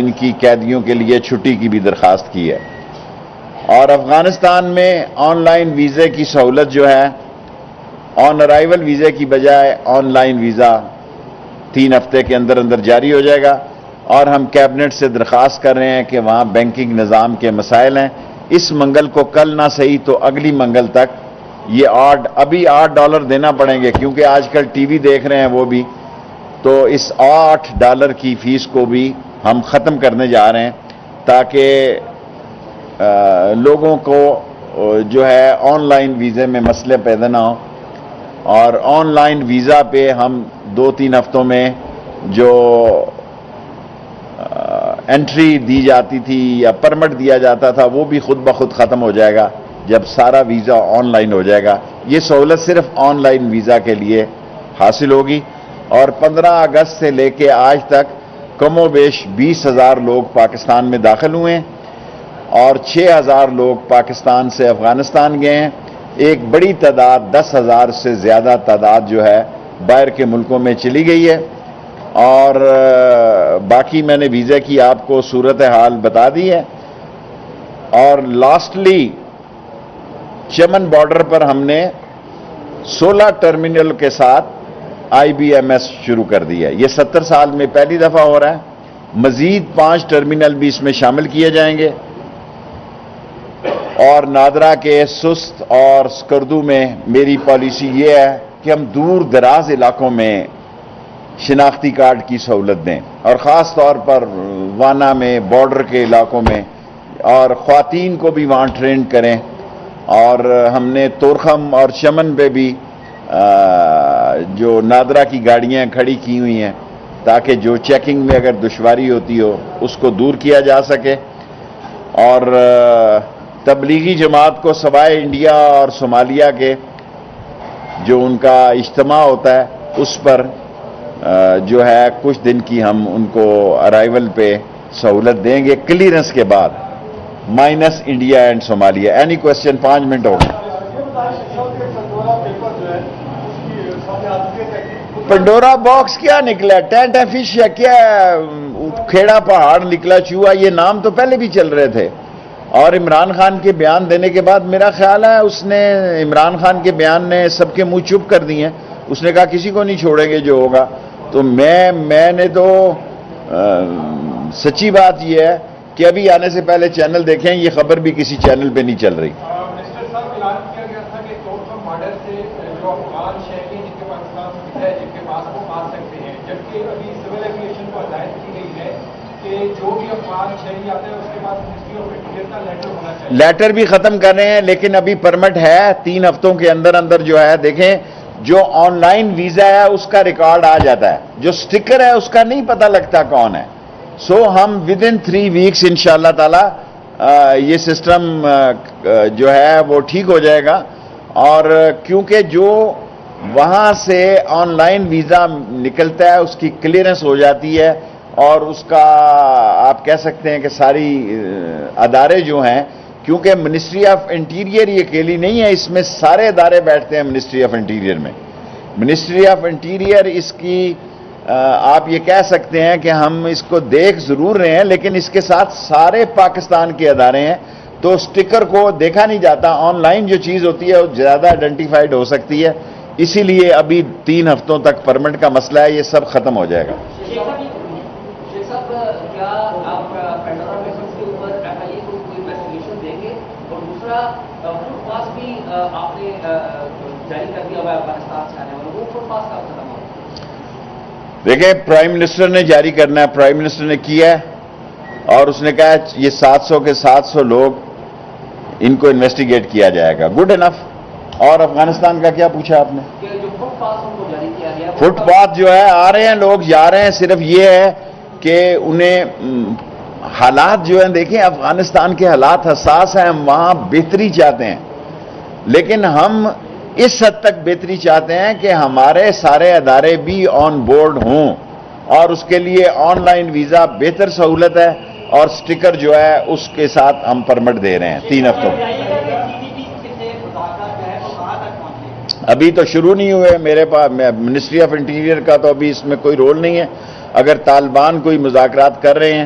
ان کی قیدیوں کے لیے چھٹی کی بھی درخواست کی ہے. اور افغانستان میں آن لائن ویزے کی سہولت جو ہے، آن ارائیول ویزے کی بجائے آن لائن ویزا 3 ہفتے کے اندر اندر جاری ہو جائے گا. اور ہم کیبنٹ سے درخواست کر رہے ہیں کہ وہاں بینکنگ نظام کے مسائل ہیں، اس منگل کو کل نہ صحیح تو اگلی منگل تک یہ ابھی $8 دینا پڑیں گے، کیونکہ آج کل ٹی وی دیکھ رہے ہیں وہ بھی، تو اس $8 کی فیس کو بھی ہم ختم کرنے جا رہے ہیں تاکہ لوگوں کو جو ہے آن لائن ویزے میں مسئلے پیدا نہ ہوں. اور آن لائن ویزا پہ ہم 2-3 ہفتوں میں جو انٹری دی جاتی تھی یا پرمٹ دیا جاتا تھا وہ بھی خود بخود ختم ہو جائے گا جب سارا ویزا آن لائن ہو جائے گا. یہ سہولت صرف آن لائن ویزا کے لیے حاصل ہوگی. اور 15 اگست سے لے کے آج تک کم و بیش 20,000 لوگ پاکستان میں داخل ہوئے ہیں اور 6,000 لوگ پاکستان سے افغانستان گئے ہیں. ایک بڑی تعداد 10,000 سے زیادہ تعداد جو ہے باہر کے ملکوں میں چلی گئی ہے. اور باقی میں نے ویزے کی آپ کو صورتحال بتا دی ہے. اور لاسٹلی چمن بارڈر پر ہم نے 16 ٹرمینل کے ساتھ IBMS شروع کر دی ہے. یہ 70 سال میں پہلی دفعہ ہو رہا ہے. مزید 5 ٹرمینل بھی اس میں شامل کیے جائیں گے. اور نادرا کے سست اور سکردو میں میری پالیسی یہ ہے کہ ہم دور دراز علاقوں میں شناختی کارڈ کی سہولت دیں، اور خاص طور پر وانا میں، بارڈر کے علاقوں میں، اور خواتین کو بھی وہاں ٹرین کریں. اور ہم نے تورخم اور چمن پہ بھی جو نادرا کی گاڑیاں کھڑی کی ہوئی ہیں تاکہ جو چیکنگ میں اگر دشواری ہوتی ہو اس کو دور کیا جا سکے. اور تبلیغی جماعت کو سوائے انڈیا اور صومالیہ کے جو ان کا اجتماع ہوتا ہے اس پر جو ہے کچھ دن کی ہم ان کو ارائیول پہ سہولت دیں گے کلیئرنس کے بعد، minus India and Somalia. Any question? 5 منٹ ہو گئے. پنڈورا باکس کیا نکلا؟ ٹینٹ فش یا کیا کھیڑا پہاڑ نکلا چوہا؟ یہ نام تو پہلے بھی چل رہے تھے. اور عمران خان کے بیان دینے کے بعد میرا خیال ہے عمران خان کے بیان نے سب کے منہ چپ کر دیے ہیں. اس نے کہا کسی کو نہیں چھوڑیں گے جو ہوگا. تو میں نے تو سچی بات یہ ہے کہ ابھی آنے سے پہلے چینل دیکھیں، یہ خبر بھی کسی چینل پہ نہیں چل رہی. منسٹر صاحب اعلان کیا گیا تھا کہ تورخم بارڈر سے جو افغان شہری جن کے پاکستان سے ہے جن کے پاس وہ آ سکتے ہیں، جبکہ ابھی سول ایویشن کو ہدایت کی گئی ہے کہ جو بھی افغان شہری آتے ہیں اس کے پاس منسٹری آف انٹیریئر کا لیٹر ہونا چاہیے. لیٹر بھی ختم کر رہے ہیں لیکن ابھی پرمٹ ہے 3 ہفتوں کے اندر اندر جو ہے. دیکھیں جو آن لائن ویزا ہے اس کا ریکارڈ آ جاتا ہے، جو سٹیکر ہے اس کا نہیں پتہ لگتا کون ہے. سو ہم ودن 3 ویکس انشاءاللہ تعالی یہ سسٹم جو ہے وہ ٹھیک ہو جائے گا. اور کیونکہ جو وہاں سے آن لائن ویزا نکلتا ہے اس کی کلیئرنس ہو جاتی ہے، اور اس کا آپ کہہ سکتے ہیں کہ ساری ادارے جو ہیں، کیونکہ منسٹری آف انٹیریئر یہ اکیلی نہیں ہے، اس میں سارے ادارے بیٹھتے ہیں. منسٹری آف انٹیریئر میں منسٹری آف انٹیریئر اس کی آپ یہ کہہ سکتے ہیں کہ ہم اس کو دیکھ ضرور رہے ہیں لیکن اس کے ساتھ سارے پاکستان کے ادارے ہیں، تو سٹیکر کو دیکھا نہیں جاتا. آن لائن جو چیز ہوتی ہے وہ زیادہ آئیڈینٹیفائڈ ہو سکتی ہے، اسی لیے ابھی 3 ہفتوں تک پرمٹ کا مسئلہ ہے، یہ سب ختم ہو جائے گا. دیکھیں پرائم منسٹر نے جاری کرنا ہے، پرائم منسٹر نے کیا ہے اور اس نے کہا یہ 700 کے 700 لوگ ان کو انویسٹیگیٹ کیا جائے گا. Good enough. اور افغانستان کا کیا پوچھا آپ نے؟ فٹ پاتھ جو ہے آ رہے ہیں لوگ، جا رہے ہیں. صرف یہ ہے کہ انہیں حالات جو ہیں، دیکھیں افغانستان کے حالات حساس ہیں، ہم وہاں بہتری چاہتے ہیں لیکن ہم اس حد تک بہتری چاہتے ہیں کہ ہمارے سارے ادارے بھی آن بورڈ ہوں، اور اس کے لیے آن لائن ویزا بہتر سہولت ہے اور سٹیکر جو ہے اس کے ساتھ ہم پرمٹ دے رہے ہیں 3 ہفتوں. ابھی تو شروع نہیں ہوئے میرے پاس. منسٹری آف انٹیریئر کا تو ابھی اس میں کوئی رول نہیں ہے. اگر طالبان کوئی مذاکرات کر رہے ہیں